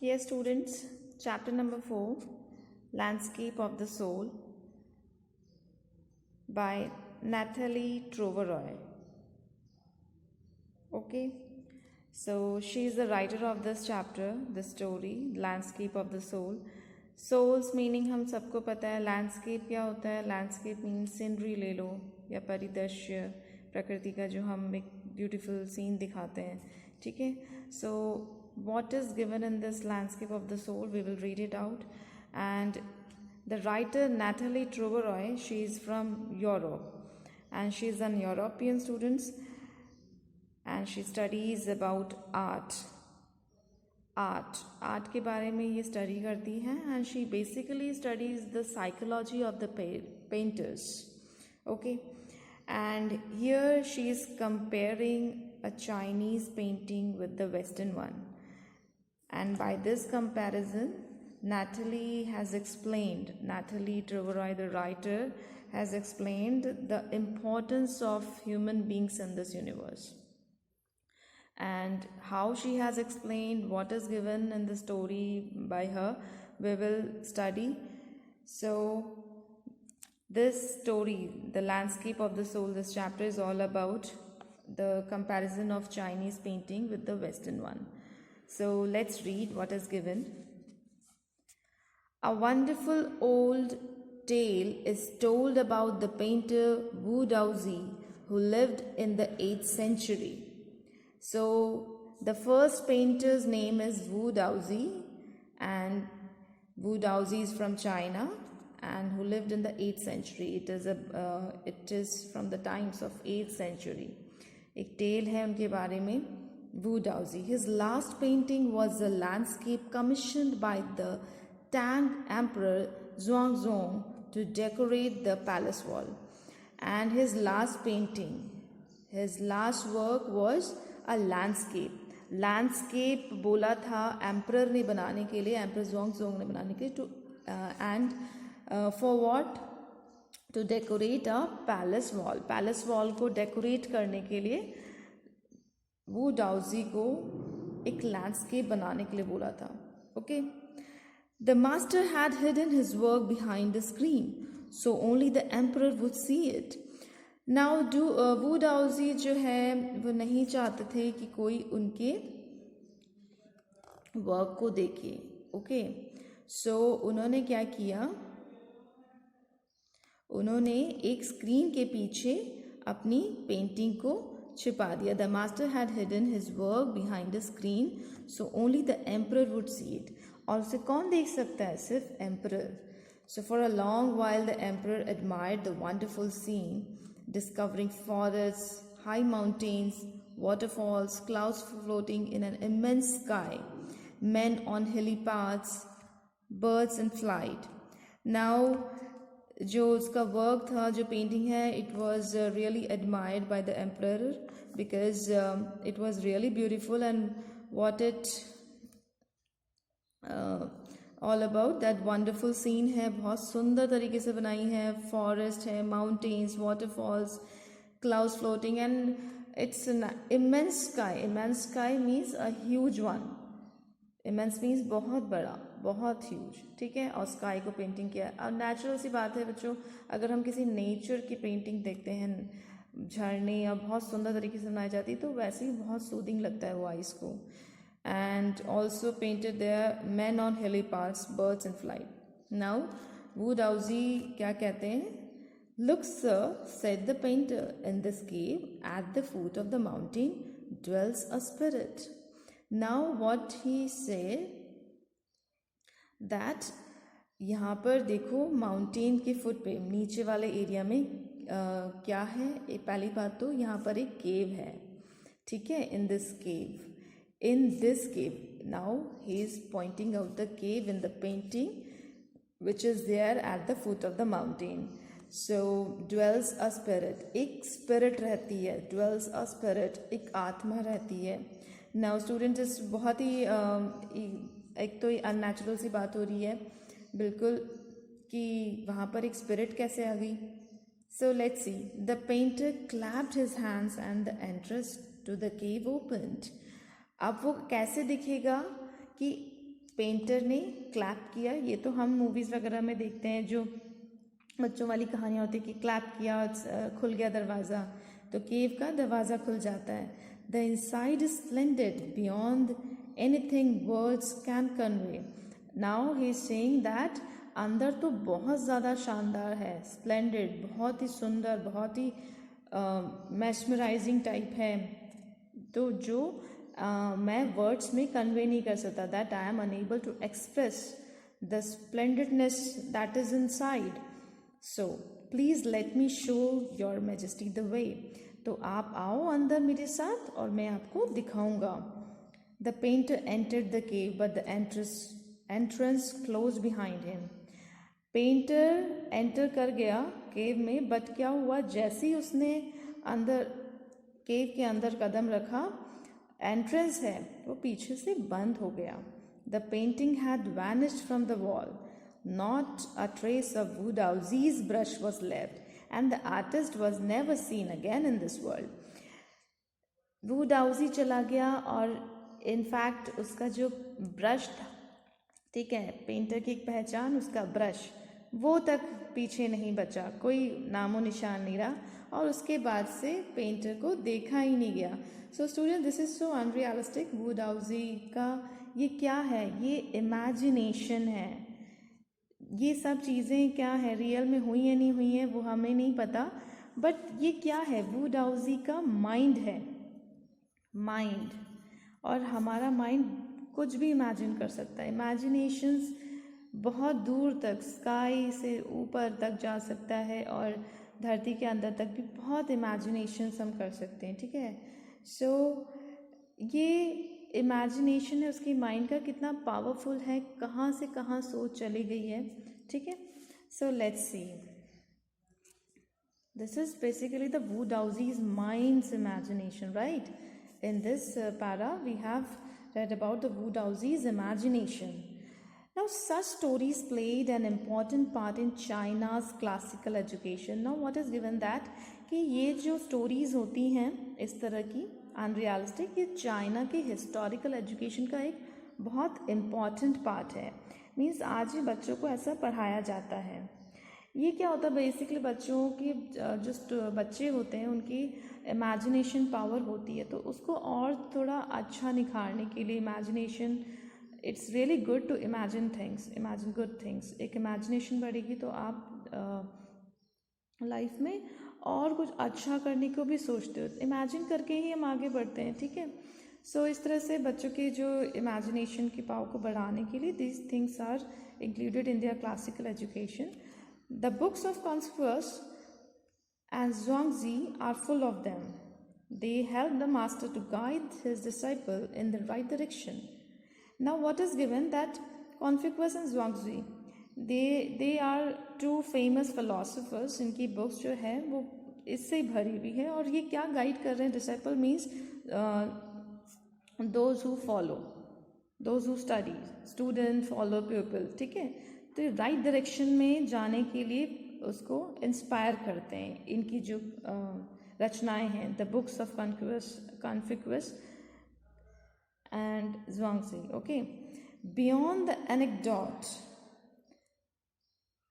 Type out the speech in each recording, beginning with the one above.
Yes, students, chapter number 4, Landscape of the Soul by Natalie Troveroy. Okay, so she is the writer of this chapter, the story, Landscape of the Soul. Souls meaning हम सबको पता है, landscape क्या होता है? Landscape means scenery ले लो या परिदृश्य प्रकृति का जो हम एक ब्यूटीफुल सीन दिखाते हैं, ठीक है. सो what is given in this landscape of the soul, we will read it out. And the writer Natalie Troveroy, she is from Europe and she is an European student and she studies about art के बारे में ये study करती हैं and she basically studies the psychology of the painters. Okay, and here she is comparing a Chinese painting with the Western one. And by this comparison, Natalie Troveroy, the writer, has explained the importance of human beings in this universe. And how she has explained what is given in the story by her, we will study. So, this story, The Landscape of the Soul, this chapter is all about the comparison of Chinese painting with the Western one. So let's read what is given. A wonderful old tale is told about the painter Wu Daozi, who lived in the 8th century. So the first painter's name is Wu Daozi, and Wu Daozi is from China and who lived in the 8th century. It is from the times of 8th century. एक tale है उनके बारे में. Wu Daozi. His last painting was a landscape commissioned by the Tang Emperor Xuanzong to decorate the palace wall. And his last work was a landscape. Landscape बोला था emperor ने बनाने के लिए, Emperor Xuanzong ने बनाने के लिए, for what? To decorate a palace wall. Palace wall को decorate करने के लिए वो डाउजी को एक लैंडस्केप बनाने के लिए बोला था. Okay, the master had hidden his work behind the screen so only the emperor would see it. Now वो डाउजी जो है वो नहीं चाहते थे कि कोई उनके वर्क को देखे. ओके, सो उन्होंने क्या किया, उन्होंने एक स्क्रीन के पीछे अपनी पेंटिंग को छिपा दिया. The master had hidden his work behind the screen so only the emperor would see it. और उसे कौन देख सकता है? सिर्फ emperor. So for a long while the emperor admired the wonderful scene, discovering forest, high mountains, waterfalls, clouds floating in an immense sky, men on hilly paths, birds in flight. Now जो उसका work था, जो painting है, it was really admired by the emperor because it was really beautiful. And what it all about, that wonderful scene है, बहुत सुंदर तरीके से बनाई है. फॉरेस्ट है, mountains, waterfalls, clouds floating, and it's an immense sky. Immense sky means a huge one. Immense means बहुत बड़ा, बहुत ह्यूज, ठीक है. और स्काई को पेंटिंग किया. और नेचुरल सी बात है बच्चों, अगर हम किसी नेचर की पेंटिंग देखते हैं, झरने या बहुत सुंदर तरीके से बनाई जाती है, तो वैसे ही बहुत सूदिंग लगता है वो आइस को. And also painted their man on hilly paths, birds in flight. Now Wu Daozi क्या कहते हैं? Look sir, said the painter, in this cave at the foot of the mountain dwells a spirit. Now what he said that यहाँ पर देखो mountain के foot पे, नीचे वाले एरिया में क्या है? पहली बात तो यहाँ पर एक केव है, ठीक है. In this cave now he is pointing out the cave in the painting which is there at the foot of the mountain. So dwells a spirit, एक स्पिरिट रहती है. ड्वेल्स अ स्पिरिट, एक आत्मा रहती है. नाउ स्टूडेंट्स, इस बहुत ही एक तो अननेचुरल सी बात हो रही है बिल्कुल कि वहाँ पर एक स्पिरिट कैसे आ गई. So let's see. The painter clapped his hands and the entrance to the cave opened. अब वो कैसे दिखेगा कि पेंटर ने क्लैप किया। ये तो हम मूवीज़ वगैरह में देखते हैं, जो बच्चों वाली कहानियाँ होती है कि क्लैप किया, खुल गया दरवाज़ा, तो केव का दरवाज़ा खुल जाता है। The inside is splendid beyond anything words can convey. Now he is saying that अंदर तो बहुत ज़्यादा शानदार है, स्प्लेंडेड, बहुत ही सुंदर, बहुत ही मैस्मराइजिंग टाइप है, तो जो मैं वर्ड्स में कन्वे नहीं कर सकता, that I am unable to express the splendidness that is inside. So please let me show your majesty the way. तो आप आओ अंदर मेरे साथ और मैं आपको दिखाऊंगा। The painter entered the cave but the entrance close behind him. Painter enter कर गया केव में, बट क्या हुआ, जैसे ही उसने अंदर केव के अंदर कदम रखा, एंट्रेंस है वो पीछे से बंद हो गया। The painting had vanished from the wall, not a trace of Wu Daozi's brush was left, and the artist was never seen again in this world. Wu Daozi चला गया और इनफैक्ट उसका जो ब्रश था, ठीक है, पेंटर की एक पहचान, उसका ब्रश, वो तक पीछे नहीं बचा, कोई नामो निशान नहीं रहा, और उसके बाद से पेंटर को देखा ही नहीं गया। So student, this is so unrealistic. Wu Daozi का ये क्या है, ये इमेजिनेशन है। ये सब चीज़ें क्या है, रियल में हुई है नहीं हुई है वो हमें नहीं पता, बट ये क्या है, वुडाउजी का माइंड है, माइंड। और हमारा माइंड कुछ भी इमेजिन कर सकता है। इमेजिनेशंस बहुत दूर तक, स्काई से ऊपर तक जा सकता है, और धरती के अंदर तक भी बहुत इमेजिनेशंस हम कर सकते हैं, ठीक है। सो ये इमेजिनेशन है उसकी माइंड का, कितना पावरफुल है, कहाँ से कहाँ सोच चली गई है, ठीक है। सो let's C, this is basically the Wudauzi's mind's imagination, right? In this para, we have read about the Wudauzi's imagination. Now, such stories played an important part in China's classical education. Now, what is given that कि ये जो stories होती हैं इस तरह की unrealistic, ये China के हिस्टोरिकल एजुकेशन का एक बहुत इम्पॉर्टेंट पार्ट है। मीन्स आज ही बच्चों को ऐसा पढ़ाया जाता है। ये क्या होता है, बेसिकली बच्चों की जो बच्चे होते हैं उनकी इमेजिनेशन पावर होती है, तो उसको और थोड़ा अच्छा निखारने के लिए imagination, it's really good to imagine things, imagine good things. एक इमेजिनेशन बढ़ेगी तो आप लाइफ में और कुछ अच्छा करने को भी सोचते हो, इमेजिन करके ही हम आगे बढ़ते हैं, ठीक है। सो इस तरह से बच्चों के जो इमेजिनेशन की पावर को बढ़ाने के लिए these things are included in their classical education. The books of Confucius and Zhuangzi are full of them. They help the master to guide his disciple in the right direction. Now, what is given that Confucius and Zhuangzi, they are two famous philosophers. इनकी books जो है वो इससे ही भरी हुई है, और ये क्या गाइड कर रहे हैं, disciple means those who follow, those who study, student follow pupil, ठीक है। तो राइट डायरेक्शन में जाने के लिए उसको इंस्पायर करते हैं इनकी जो रचनाएं हैं, the books of Confucius and Zhuangzi, okay. Beyond the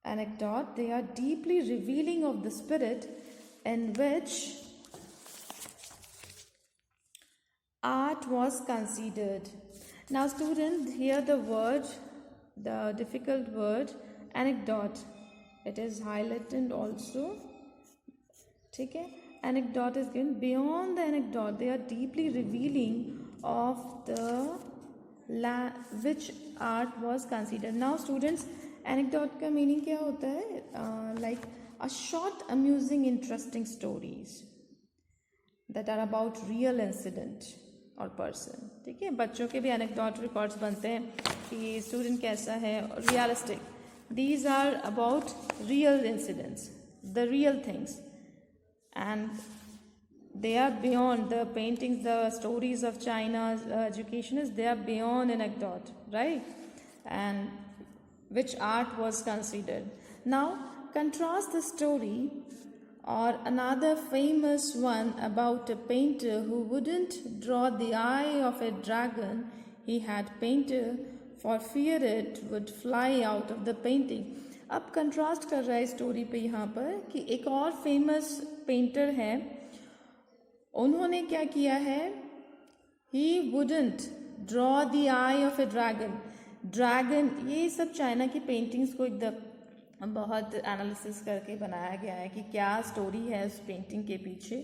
anecdote, they are deeply revealing of the spirit in which art was considered. Now student, here the difficult word anecdote, it is highlighted also, ठीक है। anecdote is given, beyond the anecdote they are deeply revealing of the which art was considered. Now students, anecdote का meaning क्या होता है, like a short amusing interesting stories that are about real incident और person, ठीक है। बच्चों के भी एनेक्डोट रिकॉर्ड्स बनते हैं कि स्टूडेंट कैसा है, realistic, these are about real incidents, the real things, and they are beyond the paintings, the stories of China's education is, they are beyond anecdote, right? And which art was considered. Now contrast the story or another famous one about a painter who wouldn't draw the eye of a dragon he had painted for fear it would fly out of the painting. अब contrast कर रहा है story पे यहाँ पर कि एक और फेमस पेंटर है, उन्होंने क्या किया है, ही wouldn't draw the I of A dragon. Dragon, ये सब चाइना की पेंटिंग्स को एकदम बहुत एनालिसिस करके बनाया गया है कि क्या स्टोरी है उस पेंटिंग के पीछे.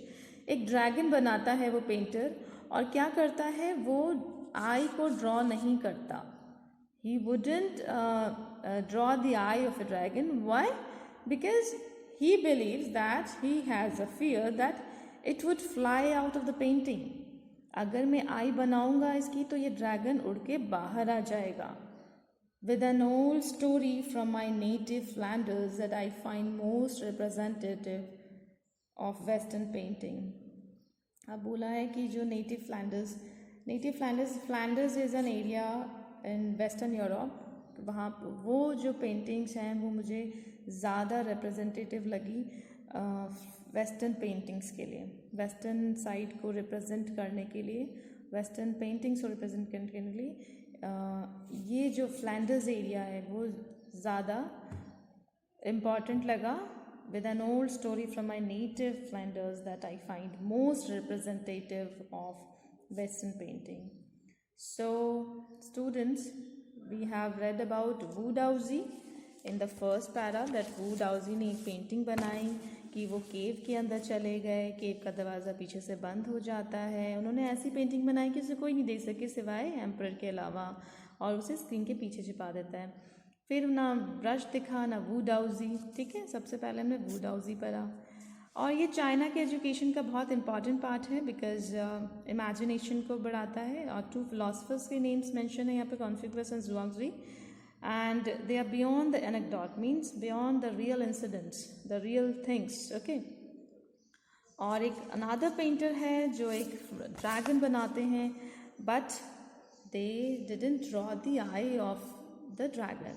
एक ड्रैगन बनाता है वो पेंटर, और क्या करता है, वो आई को ड्रॉ नहीं करता. He wouldn't draw the eye of a dragon. Why? Because he believes that he has a fear that it would fly out of the painting. अगर मैं आई बनाऊंगा इसकी तो ये ड्रैगन उड़ के बाहर आ जाएगा. With an old story from my native Flanders that I find most representative of Western painting. अब बोला है कि जो native Flanders is an area in western Europe, वहाँ वो जो पेंटिंग्स हैं वो मुझे ज़्यादा रिप्रेजेंटेटिव लगी वेस्टर्न पेंटिंग्स के लिए, वेस्टर्न साइड को रिप्रेजेंट करने के लिए, वेस्टर्न पेंटिंग्स को रिप्रेजेंट करने के लिए ये जो फ्लैंडर्स एरिया है वो ज़्यादा इम्पॉर्टेंट लगा. With an old story from my native Flanders that I find most representative of Western painting. So, students, we have read about Wu Daozi in the first para that Wu Daozi ने एक painting बनाई कि वो केव के अंदर चले गए, केव का दरवाज़ा पीछे से बंद हो जाता है. उन्होंने ऐसी पेंटिंग बनाई कि उसे कोई नहीं देख सके सिवाय एम्परर के अलावा, और उसे स्क्रीन के पीछे छिपा देता है. फिर ना ब्रश दिखा ना वू डाउजी. ठीक है, सबसे पहले हमने वू डाउजी पढ़ा, और ये चाइना के एजुकेशन का बहुत इंपॉर्टेंट पार्ट है बिकॉज इमेजिनेशन को बढ़ाता है. और 2 फिलोसफर्स के नेम्स मेंशन है यहाँ पे, Confucius and Zhuangzi, and they are beyond the anecdote, means beyond the real incidents, the real things. Okay, और एक अनादर पेंटर है जो एक ड्रैगन बनाते हैं, but they didn't draw the I of the dragon.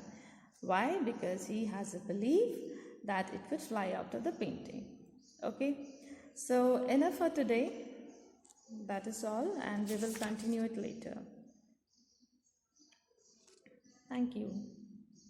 Why? Because he has a belief that it would fly out of the painting. Okay, so enough for today. That is all, and we will continue it later. Thank you.